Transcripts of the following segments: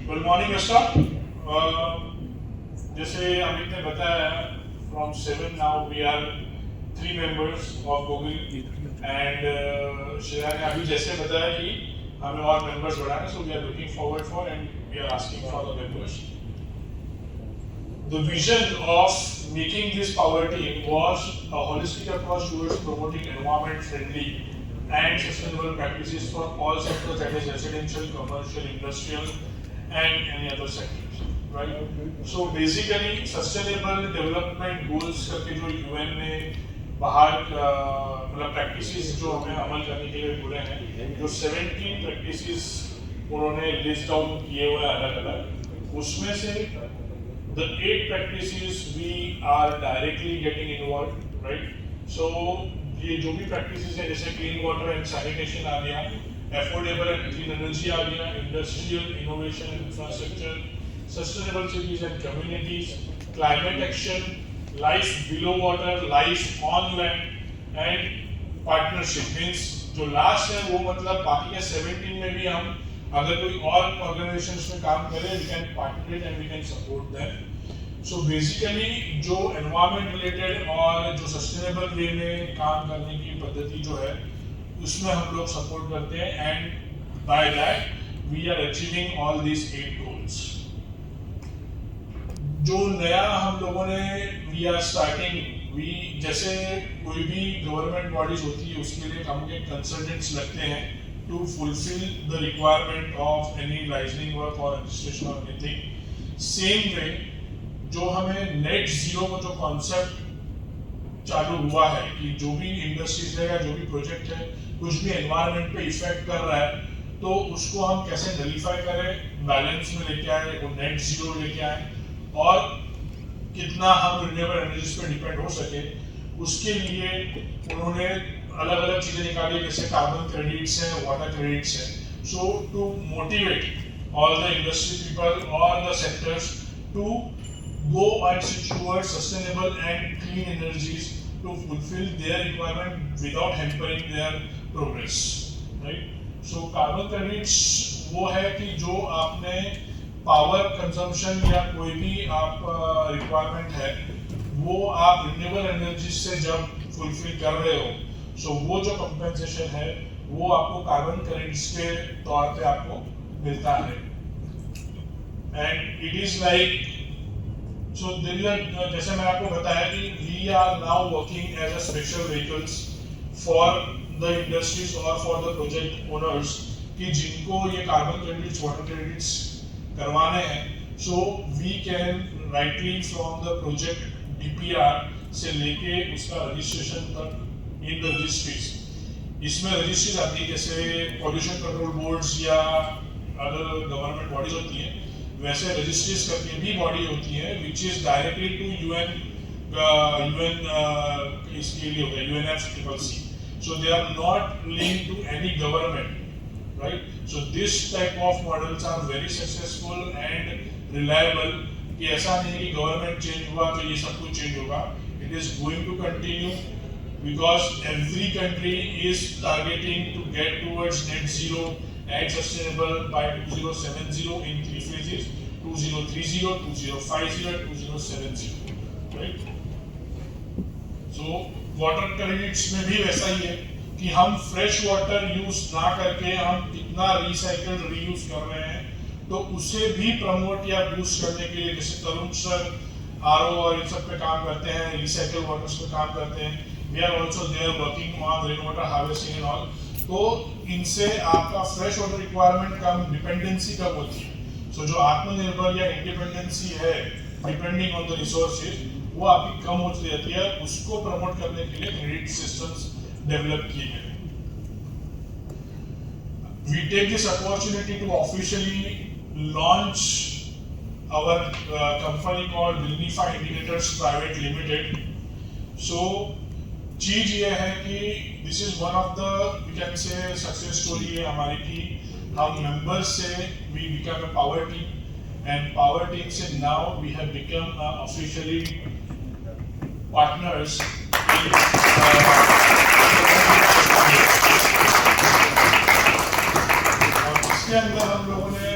Good morning staff. जैसे अमित ने बताया, from 7 now we are 3 members of Google and Shreya ने अभी जैसे बताया कि हमें और मेंबर्स बढ़ाना, so we are looking forward for and we are asking for the members. The vision of making this power team was a holistic approach towards promoting environment-friendly and sustainable practices for all sectors, that is residential, commercial, industrial, and any other sectors, right? So basically, sustainable development goals करके जो UN ने बाहर मतलब practices जो हमें अमल करने के लिए बोले हैं, जो 17 practices उन्होंने list down किए हुए अलग-अलग, उसमें से the 8 practices we are directly getting involved, right? So ये जो भी practices हैं जैसे clean water and sanitation आ गया, affordable and clean energy आ गया, industrial innovation and infrastructure, sustainable cities and communities, climate action, life below water, life on land and partnership. Means जो last है वो मतलब बाकी के 17 में भी हम अगर कोई और ऑर्गेनाइजेशंस में काम करें, we can participate and we can support them. So basically जो environment related और जो sustainable way में काम करने की पद्धति जो है उसमें हम लोग सपोर्ट करते हैं and by that we are achieving all these 8 goals. जो नया हम लोगों ने we are starting, we जैसे कोई भी गवर्नमेंट बॉडीज होती है उसके लिए हम के कंसल्टेंट्स लगते हैं to fulfill the requirement of any licensing work or registration or anything. Same way जो हमें नेट जीरो का जो कॉन्सेप्ट चालू हुआ है कि जो भी इंडस्ट्रीज है या जो भी प्रोजेक्ट है कुछ भी एनवायरनमेंट पे इफेक्ट कर रहा है तो उसको हम कैसे नलिफाई करें, बैलेंस में लेके आए, वो नेट जीरो लेके आए और कितना हम रिन्यूएबल एनर्जीज पे डिपेंड हो सके, उसके लिए उन्होंने अलग अलग चीजें निकाली जैसे कार्बन क्रेडिट्स हैं, वाटर क्रेडिट्स हैं. So to motivate all the industry people और the sectors to go and switch towards sustainable and clean energies to fulfill their requirement without hampering their progress, right? So carbon credits वो है कि जो आपने power consumption या कोई भी आप रिक्वायरमेंट है वो आप रिन्यूएबल एनर्जी से जब फुलफिल कर रहे हो, so वो जो कंपेंसेशन है वो आपको कार्बन क्रेडिट्स के तौर पे आपको मिलता है. And it is like so जैसे मैंने आपको बताया कि we are now working as a special vehicles for the industries or for the project owners कि जिनको ये कार्बन क्रेडिट्स, वाटर क्रेडिट्स करवाने हैं, so we can rightly from the project DPR से लेके उसका रजिस्ट्रेशन तक इन the registries. इसमें रजिस्ट्रीज आती है जैसे पॉल्यूशन कंट्रोल बोर्ड्स या अदर गवर्नमेंट बॉडीज होती हैं, वैसे रजिस्ट्रीज करके भी बॉडी होती है which is directly to UN इसके लिए होता है UNFCCC. So they are not linked to any government, right? So this type of models are very successful and reliable कि ऐसा नहीं कि गवर्नमेंट चेंज हुआ तो ये सब कुछ चेंज होगा. It is going to continue because every country is targeting to get towards net zero and sustainable by 2070 in 3 phases: 2030, 2050, 2070, right? So water credits में भी वैसा ही है कि हम फ्रेश वाटर यूज ना करके हम कितना रिसाइकल रीयूज कर रहे हैं, तो उसे भी प्रमोट या बूस्ट करने के लिए जैसे तरुण सर आरओ और इन सब पे काम करते हैं, रिसाइकल वाटर्स पे काम करते हैं, we are also there working on rain water harvesting and all. तो इनसे आपका फ्रेश वाटर रिक्वायरमेंट कम, डिपेंडेंसी कम होती है. सो जो आत्मनिर्भर या इंडिपेंडेंसी है डिपेंडिंग ऑन द रिसोर्सेज वो आपकी कम होती रहती है. उसको प्रमोट करने के लिए क्रेडिट सिस्टम्स डेवलप किए गए. We take this opportunity to officially launch our company called Dignify Indicators Private Limited. So चीज ये है कि this is one of the we can say success story है हमारी कि हम मेंबर्स से we become a power team and power team से now we have become officially partners. इसके अंदर हम लोगों ने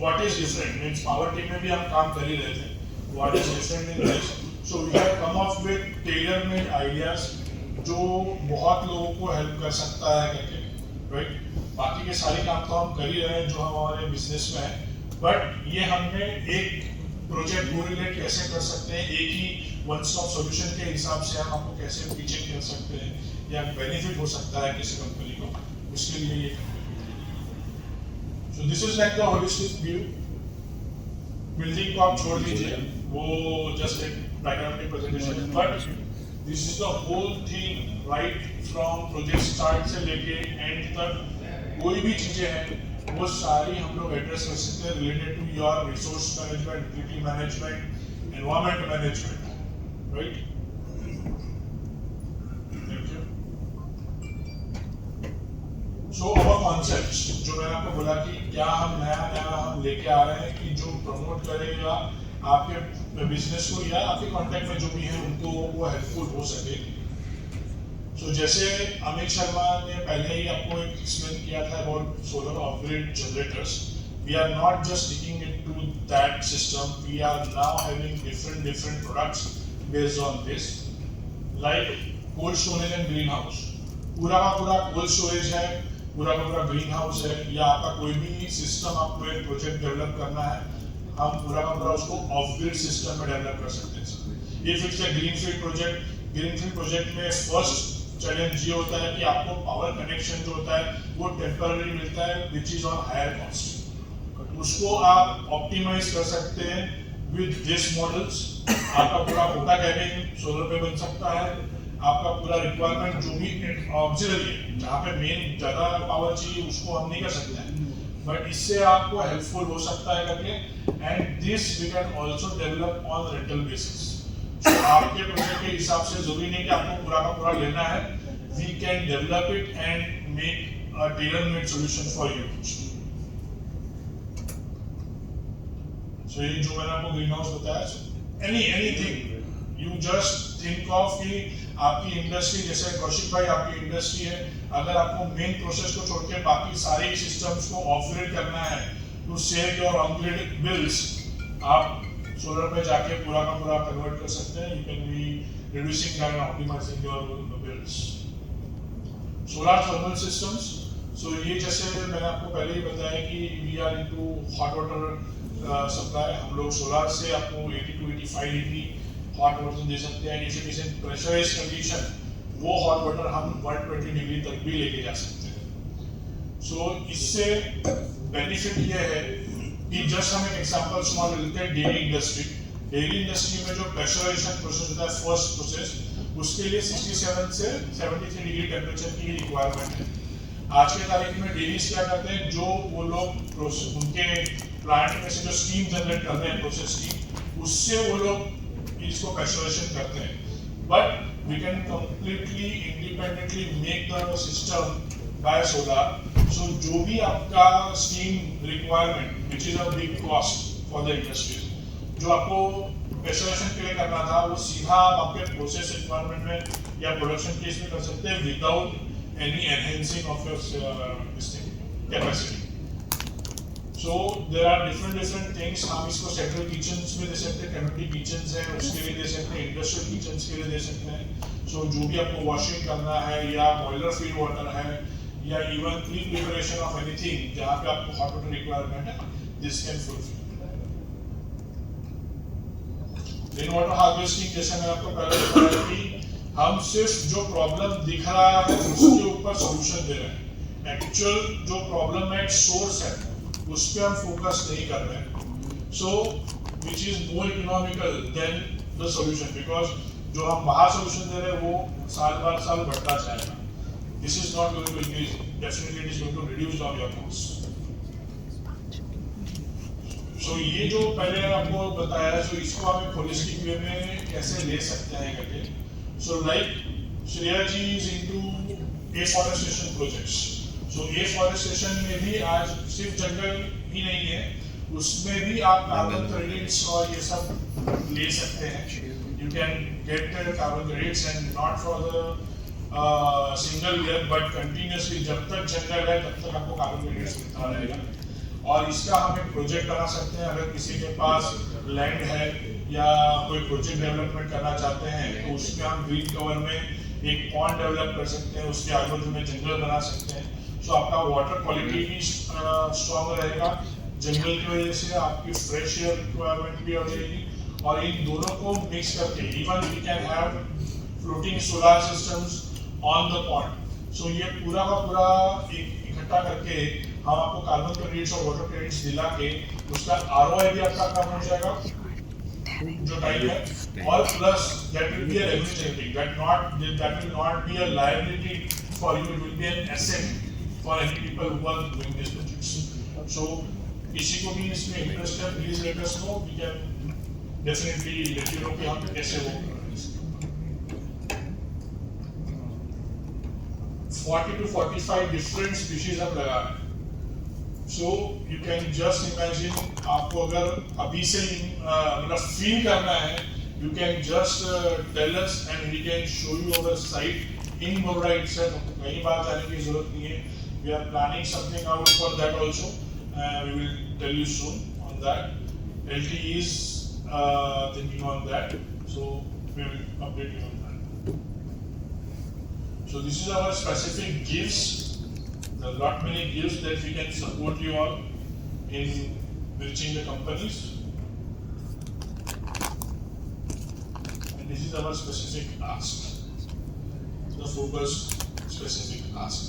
what is different means power team में भी हम काम कर ही रहे थे, what is different in this, so we have come up with tailor made ideas जो बहुत लोगों को हेल्प कर सकता है करके, राइट। बाकी के सारे काम तो हम कर ही रहे हैं जो हमारे बिजनेस में है, बट ये हमने एक प्रोजेक्ट कोरिलेट कैसे कर सकते हैं, एक ही वन स्टॉप सॉल्यूशन के हिसाब से हम आपको कैसे पिचिंग कर सकते हैं या बेनिफिट हो सकता है किसी कंपनी को, उसके लिए ये so this is like the holistic view. Building को आप छोड़ दीजिए, वो जस्ट एक बैकग्राउंड की presentation, but this is the whole thing right from project start से लेके एंड तक कोई भी चीजें हैं वो सारी हम लोग एड्रेस कर सकते हैं related to your resource management, utility management, environment management, right. So our concepts जो मैंने आपको बोला कि क्या हम नया हम लेके आ रहे हैं कि जो प्रमोट करेगा आपके बिजनेस को या आपके कांटेक्ट में जो भी है उनको वो हेल्पफुल हो सके। सो जैसे अमित शर्मा ने पहले ही आपको एक एक्सप्लेन किया था about solar off grid generators, we are not just sticking it to that system, we are now having different products based on this, like cold storage and green house. पूरा का पूरा कोल्ड स्टोरेज है, पूरा का पूरा green house है, या आपका कोई भी सिस्टम आपको एक प्रोजेक्ट डेवलप करना है, हम पूरा का पूरा उसको ऑफ ग्रिड सिस्टम में डेवलप कर सकते हैं। ये फिर से ग्रीनफील्ड प्रोजेक्ट में फर्स्ट चैलेंज ये होता है कि आपको पावर कनेक्शन जो होता है वो टेम्पररी मिलता है which is on higher cost, उसको आप ऑप्टिमाइज कर सकते हैं विद दिस मॉडल्स। आपका पूरा छोटा कैबिन सोलर पे बन सकता है, आपका पूरा रिक्वायरमेंट जो भी ऑक्सिलरी है जहाँ पे मेन ज्यादा पावर चाहिए उसको हम नहीं कर सकते हैं, बट इससे आपको हेल्पफुल हो सकता है करके, and this we can also develop on rental basis. So, आपके प्रोजेक्ट के हिसाब से जरूरी नहीं कि आपको पूरा का पूरा लेना है, we can develop it and make a tailor made solution for you. So ये जो मैंने आपको ग्रीन हाउस बताया, anything you just think of कि आपकी इंडस्ट्री, जैसे कौशिक भाई आपकी इंडस्ट्री है, अगर आपको मेन प्रोसेस को छोड़ के बाकी सारे सिस्टम्स को ऑफ ग्रिड करना है to save your on grid bills, आप सोलर पे जाके पूरा का पूरा कन्वर्ट कर सकते हैं। You can be reducing and optimising your bills. Solar thermal systems, so ये जैसे मैंने आपको पहले ही बताया कि we are into hot water supply, हम लोग सोलर से आपको 80 to 85 डिग्री हॉट वाटर दे सकते हैं। जैसे किसी प्रेशराइज कंडीशन वो हॉट वाटर हम 120 डिग्री तक भी लेके जा सकते हैं। सो इससे बेनिफिट ये है कि जस्ट हम एक एग्जांपल स्मॉल लेते हैं, डेयरी इंडस्ट्री में जो प्रेशराइजेशन प्रोसेस होता है फर्स्ट प्रोसेस, उसके लिए 67 से 73 डिग्री टेम्परेचर की रिक्वायरमेंट है। आज के तारीख में डेयरीज क्या करते हैं, जो वो लोग उनके प्लांट में से जो स्टीम जनरेट करते हैं प्रोसेस की, उससे वो लोग इसको प्रेशराइजेशन करते हैं, but we can completely independently make the system by solar. So जो भी आपका steam requirement which is a big cost for the industry, जो आपको प्रेशराइजेशन के लिए करना था वो सीधा आप आपके प्रोसेस रिक्वायरमेंट में या प्रोडक्शन केस में कर सकते हैं without any enhancing of your capacity. So there are different things, हम इसको सेंट्रल किचन्स में दे सकते हैं, कम्युनिटी किचन्स है उसके लिए दे सकते हैं, इंडस्ट्रियल किचन्स के लिए दे सकते हैं। सो जो भी आपको वॉशिंग करना है या बॉयलर फीड वाटर है या even pre preparation of anything जहाँ पे आपको हॉट वाटर रिक्वायरमेंट है, this can fulfil. Rain water harvesting, जैसे मैंने आपको पहले बताया कि हम सिर्फ जो प्रॉब्लम दिख रहा है उसके ऊपर सॉल्यूशन दे रहे हैं, एक्चुअल जो प्रॉब्लम है सोर्स है उस पर हम फोकस नहीं कर रहे हैं। So which is more economical than the solution, because जो हम बाहर सॉल्यूशन दे रहे हैं वो साल बाद साल बढ़ता जाएगा। This is not going to increase. Definitely, it is going to reduce down your costs. So ये जो पहले आपको बताया, so इसको हम एक holistic way में कैसे ले सकते हैं करके. So like Shreya ji is into afforestation projects. So afforestation में भी आज सिर्फ जंगल ही नहीं है, उसमें भी आप कार्बन क्रेडिट्स और ये सब ले सकते हैं। You can get carbon credits and not for the single year but continuously, जब तक जंगल है तब तक आपको कार्बन क्रेडिट्स मिलता रहेगा। और इसका हम एक प्रोजेक्ट बना सकते हैं। अगर किसी के पास लैंड है या कोई प्रोजेक्ट डेवलपमेंट करना चाहते हैं तो उसमें हम ग्रीन कवर में एक पॉन्ड डेवलप कर सकते हैं, उसके आजू बाजू में जंगल बना सकते हैं। सो आपका वाटर क्वालिटी भी स्ट्रॉन्ग रहेगा, जंगल की वजह से आपकी फ्रेश एयर रिक्वायरमेंट भी हो जाएगी। और इन दोनों को मिक्स करके even we can have floating solar systems on the pond. So ये पूरा का पूरा इकट्ठा करके हम आपको कार्बन क्रेडिट्स और वाटर क्रेडिट्स दिला के उसका आरओआई भी आपका कम हो जाएगा जो टाइम है, और plus that will be a revenue generating, that will not be a liability for you, it will be an asset for any people who are doing these projects. So किसी को भी इसमें इंटरेस्ट है please let us know, we can definitely let you know कि हम कैसे वो कर रहे हैं। 40 to 45 different species हम लगा रहे हैं। So you can just imagine, आपको अगर अभी से मतलब फील करना है, you can just tell us and we can show you our site in Murray itself. कहीं बात आने की जरूरत नहीं है। We are planning something out for that also. We will tell you soon on that. LT is thinking on that, so we will update you on that. So this is our specific gifts. There are lot many gifts that we can support you all in reaching the companies. And this is our specific ask, the focus specific ask.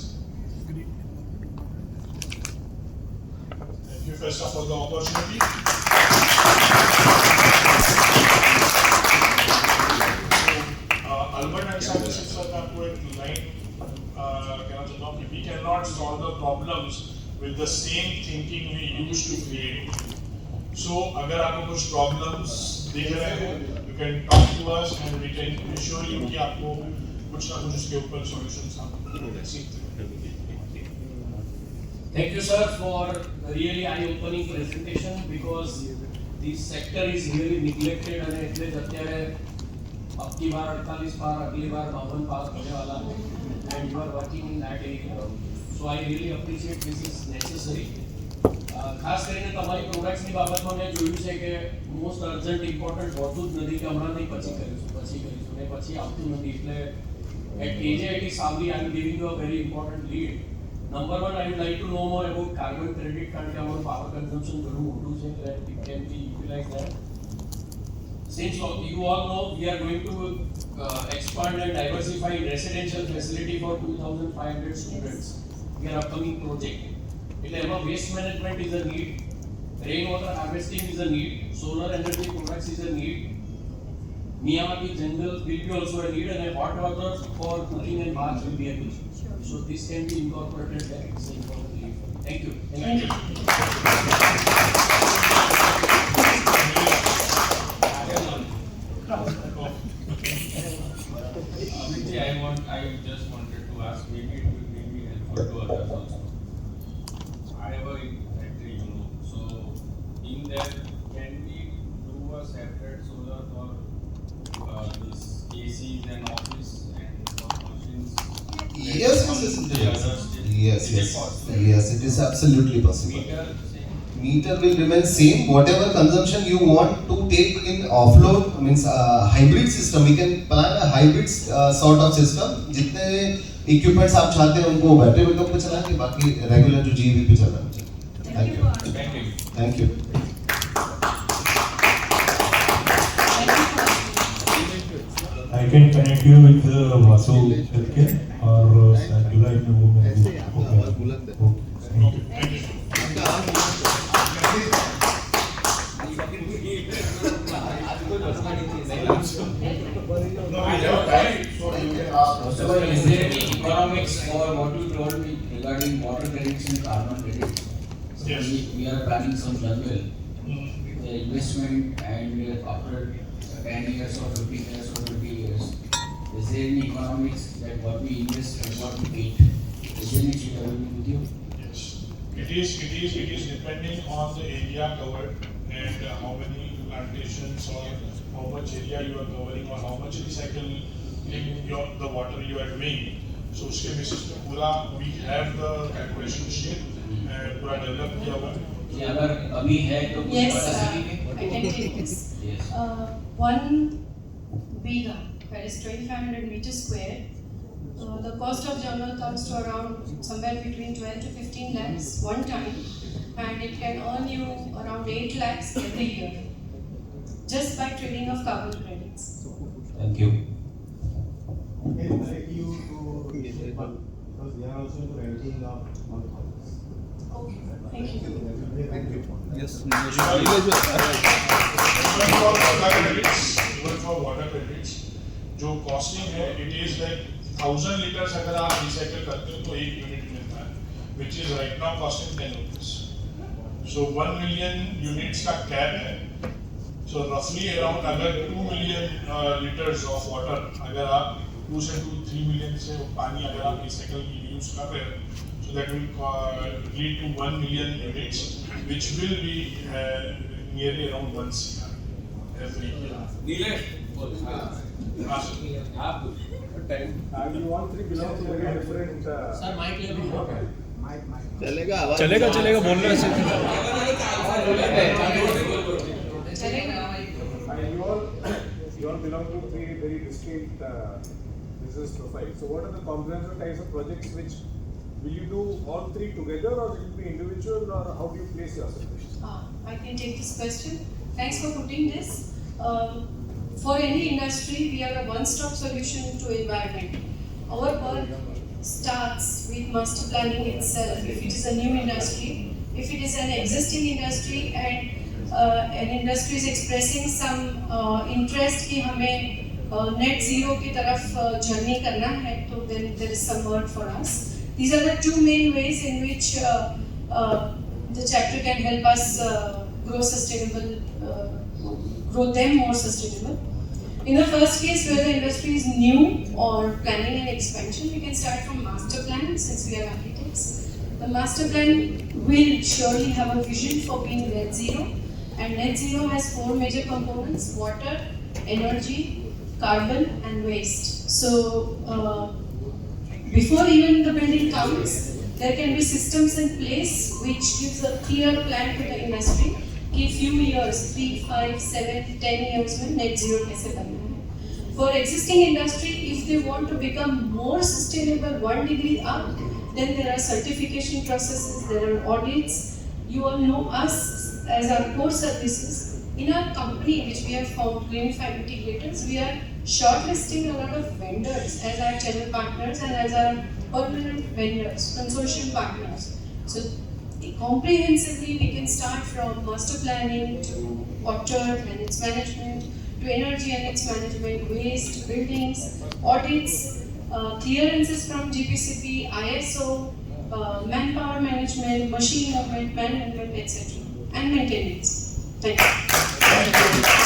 Thank you first for the opportunity. Albert and Scientific sir, आपको एक line कहना चाहता हूँ कि we cannot solve the problems with the same thinking we used to create. So अगर आपको कुछ problems दिख रहे हैं, you can talk to us and we can assure you कि आपको कुछ ना कुछ उसके ऊपर solutions हम सीखते हैं। Thank you, sir, for a really eye-opening presentation because this sector is really neglected અને એટલે જ અત્યારે અબકી બાર 48 પાર અગલી બાર 52 પાર હોने वाला है and you are working in that area. So I really appreciate this is necessary. ખાસ કરીને તમારી પ્રોડક્ટ્સની બાબતમાં મેં જોયું છે કે મોસ્ટ અર્જન્ટ ઇમ્પોર્ટન્ટ હોતું જ નથી કે હમણાં નહીં પછી કરીશું ને પછી આવતું નથી એટલે at AJIT Savli I am giving you a very important lead. Number one, I would like to know more about carbon credit કારણ કે અમારું power consumption ઘણું મોટું છે that it can be utilized there. Since you all know we are going to expand and diversify residential facility for 2,500 students. We are upcoming project. એટલે એમાં waste management is a need, rainwater harvesting is a need, solar energy products is a need, Miyawaki jungle will be also a need, and hot water for cooking and bath will be a need. So this can be incorporated there. It's important lead. Thank you. Thank you. I just wanted to ask, maybe it will be helpful to others also. I have a factory, so in that, can we do a separate solar for this ACs and office and for machines? Yes, it is absolutely possible. Meter will remain same. Whatever consumption you want to take in offload, means hybrid system. We can plan a hybrid sort of system. जितने equipments आप चाहते हैं उनको battery backup पे चलाएंगे, बाकी regular जो GV पे चलाना चाहिए. Thank you. I can connect you with Vasu Healthcare or July में वो मैं Is there any economics for what you told me regarding water credits and carbon credits? So Yes. we are planning some jungle. Mm. The investment and after 10 years or 15 years or 20 years, is there any economics that what we invest and what we get? Is there any sharing with you? Yes. It is depending on the area covered and how many plantations or how much area you are covering or how much recycling the water you are doing. So उसके basis पे पूरा we have the calculation sheet पूरा develop किया हुआ है कि अगर अभी है तो कुछ Yes, बता सकेंगे? I can take this. Yes. 1 bigha, that is 2500 meters square. The cost of journal comes to around somewhere between 12 to 15 lakhs one time, and it can earn you around 8 lakhs every year, just by trading of carbon credits. Thank you. Can I direct you to Shilpa, because they are also into renting of houses. Okay, thank you. Thank you. Even for water credits, जो costing है, it is like 1000 liters अगर आप recycle करते हो तो 1 unit मिलता है, which is right now costing 10 rupees. So 1 million units का cap है. So roughly around अगर 2 million liters of water अगर आप 2 से 3 million से पानी अगर आप recycle के लिए use कर रहे हो, so that will lead to 1 million units, which will be nearly around 1 CR every year. Nilesh. हाँ, sir. आप You all three belong to very different. Sir, mic ले लो. चलेगा बोल रहे हैं You all belong to three very distinct business profiles. So what are the comprehensive types of projects which will you do all three together, or will it be individual, or how do you place yourself? I can take this question. Thanks for putting this. For any industry, we are a one-stop solution to environment. Our work starts with master planning itself. If it is a new industry, if it is an existing industry, and an industry is expressing some interest कि हमें net zero की तरफ journey करना है, तो then there is some work for us. These are the two main ways in which the chapter can help us grow sustainable, grow them more sustainable. In the first case, where the industry is new or planning an expansion, we can start from master plan, since we are architects. The master plan will surely have a vision for being net zero, and net zero has 4 major components: water, energy, carbon, and waste. So before even the building comes, there can be systems in place which gives a clear plan to the industry कि few years, 3, 5, 7, 10 years में net zero कैसे करना है. For existing industry, if they want to become more sustainable 1 degree up, then there are certification processes, there are audits. You all know us as our core services. In our company, which we have found, Greenify Integrators, we are shortlisting a lot of vendors as our channel partners and as our permanent vendors, consortium partners. So comprehensively, we can start from master planning to water and its management, to energy and its management, waste, buildings, audits, clearances from GPCB, ISO, manpower management, machine movement, man movement, etc. and maintenance. Thank you.